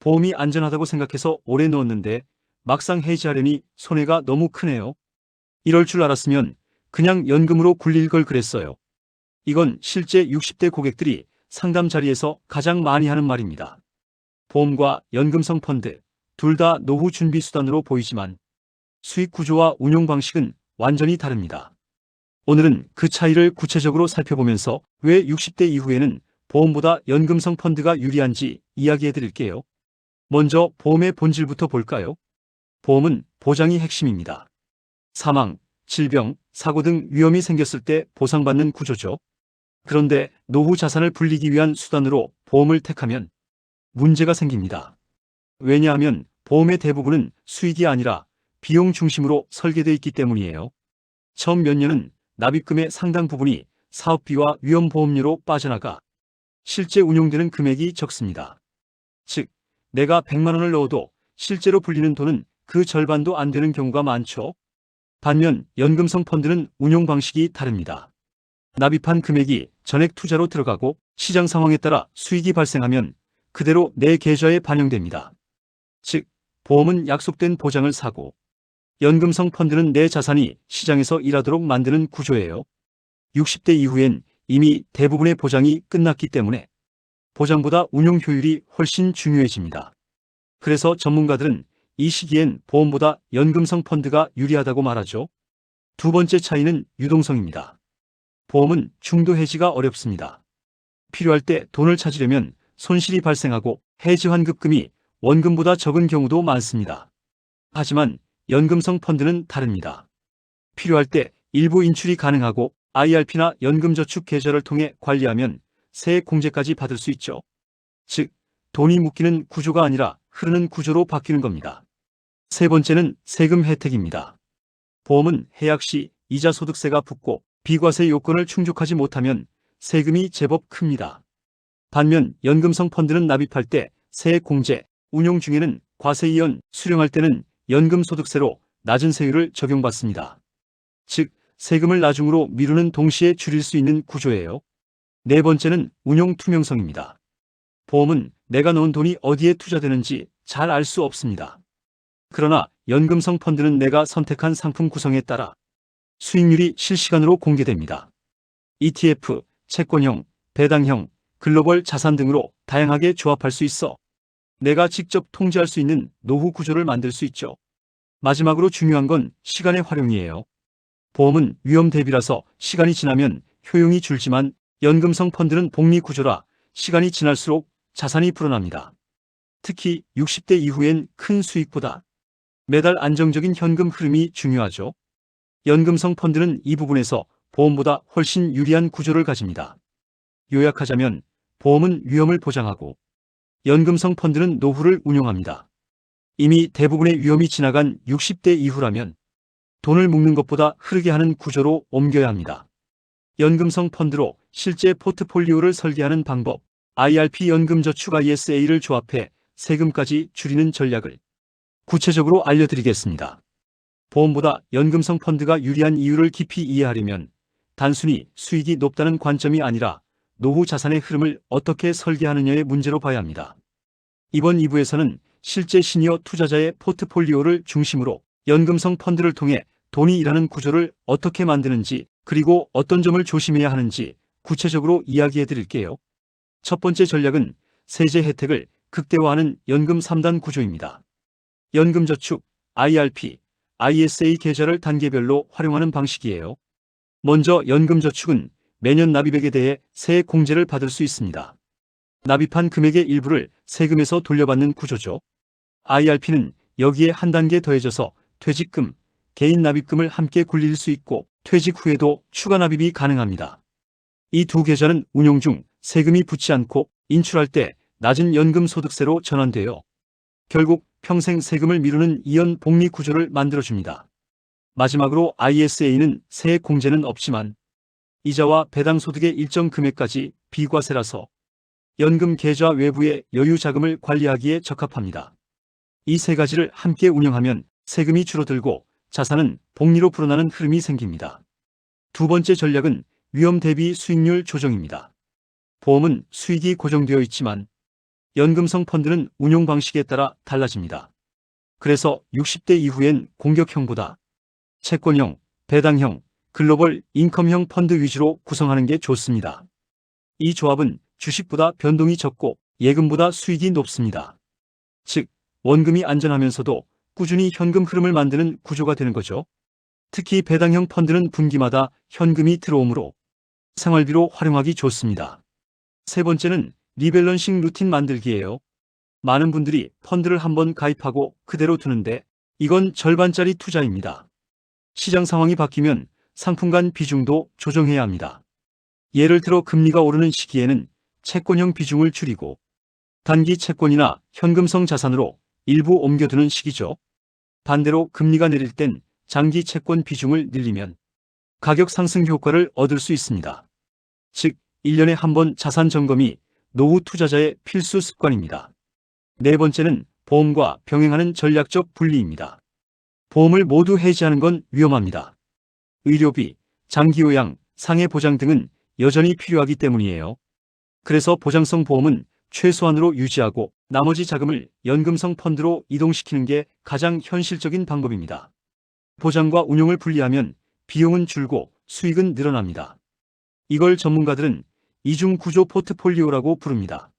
보험이 안전하다고 생각해서 오래 넣었는데 막상 해지하려니 손해가 너무 크네요. 이럴 줄 알았으면 그냥 연금으로 굴릴 걸 그랬어요. 이건 실제 60대 고객들이 상담 자리에서 가장 많이 하는 말입니다. 보험과 연금성 펀드, 둘 다 노후 준비 수단으로 보이지만 수익 구조와 운용 방식은 완전히 다릅니다. 오늘은 그 차이를 구체적으로 살펴보면서 왜 60대 이후에는 보험보다 연금성 펀드가 유리한지 이야기해 드릴게요. 먼저 보험의 본질부터 볼까요? 보험은 보장이 핵심입니다. 사망, 질병, 사고 등 위험이 생겼을 때 보상받는 구조죠. 그런데 노후 자산을 불리기 위한 수단으로 보험을 택하면 문제가 생깁니다. 왜냐하면 보험의 대부분은 수익이 아니라 비용 중심으로 설계되어 있기 때문이에요. 처음 몇 년은 납입금의 상당 부분이 사업비와 위험보험료로 빠져나가 실제 운용되는 금액이 적습니다. 즉, 내가 100만 원을 넣어도 실제로 불리는 돈은 그 절반도 안 되는 경우가 많죠. 반면 연금성 펀드는 운용 방식이 다릅니다. 납입한 금액이 전액 투자로 들어가고 시장 상황에 따라 수익이 발생하면 그대로 내 계좌에 반영됩니다. 즉, 보험은 약속된 보장을 사고 연금성 펀드는 내 자산이 시장에서 일하도록 만드는 구조예요. 60대 이후엔 이미 대부분의 보장이 끝났기 때문에 보장보다 운용 효율이 훨씬 중요해집니다. 그래서 전문가들은 이 시기엔 보험보다 연금성 펀드가 유리하다고 말하죠. 두 번째 차이는 유동성입니다. 보험은 중도 해지가 어렵습니다. 필요할 때 돈을 찾으려면 손실이 발생하고 해지 환급금이 원금보다 적은 경우도 많습니다. 하지만 연금성 펀드는 다릅니다. 필요할 때 일부 인출이 가능하고 IRP나 연금저축 계좌를 통해 관리하면 세액 공제까지 받을 수 있죠. 즉, 돈이 묶이는 구조가 아니라 흐르는 구조로 바뀌는 겁니다. 세 번째는 세금 혜택입니다. 보험은 해약 시 이자 소득세가 붙고 비과세 요건을 충족하지 못하면 세금이 제법 큽니다. 반면 연금성 펀드는 납입할 때 세액 공제, 운용 중에는 과세 이연, 수령할 때는 연금 소득세로 낮은 세율을 적용받습니다. 즉, 세금을 나중으로 미루는 동시에 줄일 수 있는 구조예요. 네 번째는 운용 투명성입니다. 보험은 내가 넣은 돈이 어디에 투자되는지 잘 알 수 없습니다. 그러나 연금성 펀드는 내가 선택한 상품 구성에 따라 수익률이 실시간으로 공개됩니다. ETF, 채권형, 배당형, 글로벌 자산 등으로 다양하게 조합할 수 있어 내가 직접 통제할 수 있는 노후 구조를 만들 수 있죠. 마지막으로 중요한 건 시간의 활용이에요. 보험은 위험 대비라서 시간이 지나면 효용이 줄지만 연금성 펀드는 복리 구조라 시간이 지날수록 자산이 불어납니다. 특히 60대 이후엔 큰 수익보다 매달 안정적인 현금 흐름이 중요하죠. 연금성 펀드는 이 부분에서 보험보다 훨씬 유리한 구조를 가집니다. 요약하자면 보험은 위험을 보장하고 연금성 펀드는 노후를 운용합니다. 이미 대부분의 위험이 지나간 60대 이후라면 돈을 묶는 것보다 흐르게 하는 구조로 옮겨야 합니다. 연금성 펀드로 실제 포트폴리오를 설계하는 방법, IRP 연금저축 ISA를 조합해 세금까지 줄이는 전략을 구체적으로 알려드리겠습니다. 보험보다 연금성 펀드가 유리한 이유를 깊이 이해하려면 단순히 수익이 높다는 관점이 아니라 노후 자산의 흐름을 어떻게 설계하느냐의 문제로 봐야 합니다. 이번 2부에서는 실제 시니어 투자자의 포트폴리오를 중심으로 연금성 펀드를 통해 돈이 일하는 구조를 어떻게 만드는지 그리고 어떤 점을 조심해야 하는지 구체적으로 이야기해 드릴게요. 첫 번째 전략은 세제 혜택을 극대화하는 연금 3단 구조입니다. 연금저축, IRP, ISA 계좌를 단계별로 활용하는 방식이에요. 먼저 연금저축은 매년 납입액에 대해 세액 공제를 받을 수 있습니다. 납입한 금액의 일부를 세금에서 돌려받는 구조죠. IRP는 여기에 한 단계 더해져서 퇴직금, 개인 납입금을 함께 굴릴 수 있고 퇴직 후에도 추가 납입이 가능합니다. 이 두 계좌는 운용 중 세금이 붙지 않고 인출할 때 낮은 연금 소득세로 전환되어 결국 평생 세금을 미루는 이연 복리 구조를 만들어줍니다. 마지막으로 ISA는 세액 공제는 없지만 이자와 배당 소득의 일정 금액까지 비과세라서 연금 계좌 외부의 여유 자금을 관리하기에 적합합니다. 이 세 가지를 함께 운영하면 세금이 줄어들고 자산은 복리로 불어나는 흐름이 생깁니다. 두 번째 전략은 위험 대비 수익률 조정입니다. 보험은 수익이 고정되어 있지만 연금성 펀드는 운용 방식에 따라 달라집니다. 그래서 60대 이후엔 공격형보다 채권형, 배당형, 글로벌 인컴형 펀드 위주로 구성하는 게 좋습니다. 이 조합은 주식보다 변동이 적고 예금보다 수익이 높습니다. 즉, 원금이 안전하면서도 꾸준히 현금 흐름을 만드는 구조가 되는 거죠. 특히 배당형 펀드는 분기마다 현금이 들어오므로 생활비로 활용하기 좋습니다. 세 번째는 리밸런싱 루틴 만들기예요. 많은 분들이 펀드를 한번 가입하고 그대로 두는데 이건 절반짜리 투자입니다. 시장 상황이 바뀌면 상품 간 비중도 조정해야 합니다. 예를 들어 금리가 오르는 시기에는 채권형 비중을 줄이고 단기 채권이나 현금성 자산으로 일부 옮겨두는 시기죠. 반대로 금리가 내릴 땐 장기 채권 비중을 늘리면 가격 상승 효과를 얻을 수 있습니다. 즉, 1년에 한 번 자산 점검이 노후 투자자의 필수 습관입니다. 네 번째는 보험과 병행하는 전략적 분리입니다. 보험을 모두 해지하는 건 위험합니다. 의료비, 장기요양, 상해 보장 등은 여전히 필요하기 때문이에요. 그래서 보장성 보험은 최소한으로 유지하고 나머지 자금을 연금성 펀드로 이동시키는 게 가장 현실적인 방법입니다. 보장과 운용을 분리하면 비용은 줄고 수익은 늘어납니다. 이걸 전문가들은 이중 구조 포트폴리오라고 부릅니다.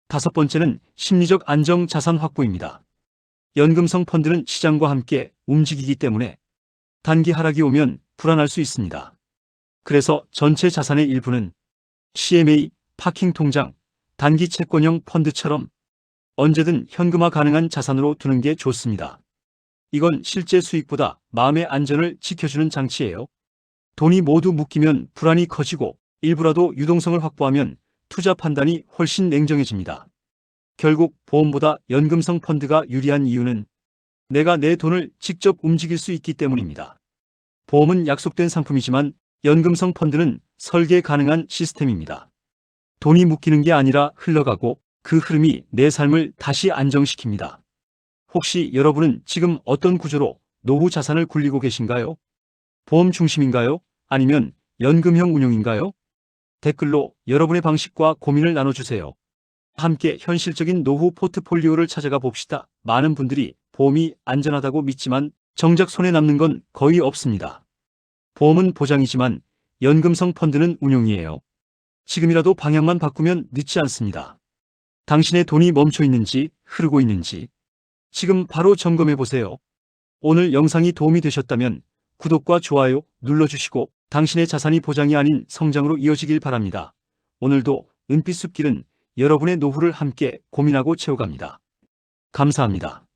다섯 번째는 심리적 안정 자산 확보입니다. 연금성 펀드는 시장과 함께 움직이기 때문에 단기 하락이 오면 불안할 수 있습니다. 그래서 전체 자산의 일부는 CMA, 파킹 통장, 단기 채권형 펀드처럼 언제든 현금화 가능한 자산으로 두는 게 좋습니다. 이건 실제 수익보다 마음의 안전을 지켜주는 장치예요. 돈이 모두 묶이면 불안이 커지고 일부라도 유동성을 확보하면 투자 판단이 훨씬 냉정해집니다. 결국 보험보다 연금성 펀드가 유리한 이유는 내가 내 돈을 직접 움직일 수 있기 때문입니다. 보험은 약속된 상품이지만 연금성 펀드는 설계 가능한 시스템입니다. 돈이 묶이는 게 아니라 흘러가고 그 흐름이 내 삶을 다시 안정시킵니다. 혹시 여러분은 지금 어떤 구조로 노후 자산을 굴리고 계신가요? 보험 중심인가요? 아니면 연금형 운용인가요? 댓글로 여러분의 방식과 고민을 나눠주세요. 함께 현실적인 노후 포트폴리오를 찾아가 봅시다. 많은 분들이 보험이 안전하다고 믿지만 정작 손에 남는 건 거의 없습니다. 보험은 보장이지만 연금성 펀드는 운용이에요. 지금이라도 방향만 바꾸면 늦지 않습니다. 당신의 돈이 멈춰 있는지 흐르고 있는지 지금 바로 점검해 보세요. 오늘 영상이 도움이 되셨다면 구독과 좋아요 눌러주시고 당신의 자산이 보장이 아닌 성장으로 이어지길 바랍니다. 오늘도 은빛 숲길은 여러분의 노후를 함께 고민하고 채워갑니다. 감사합니다.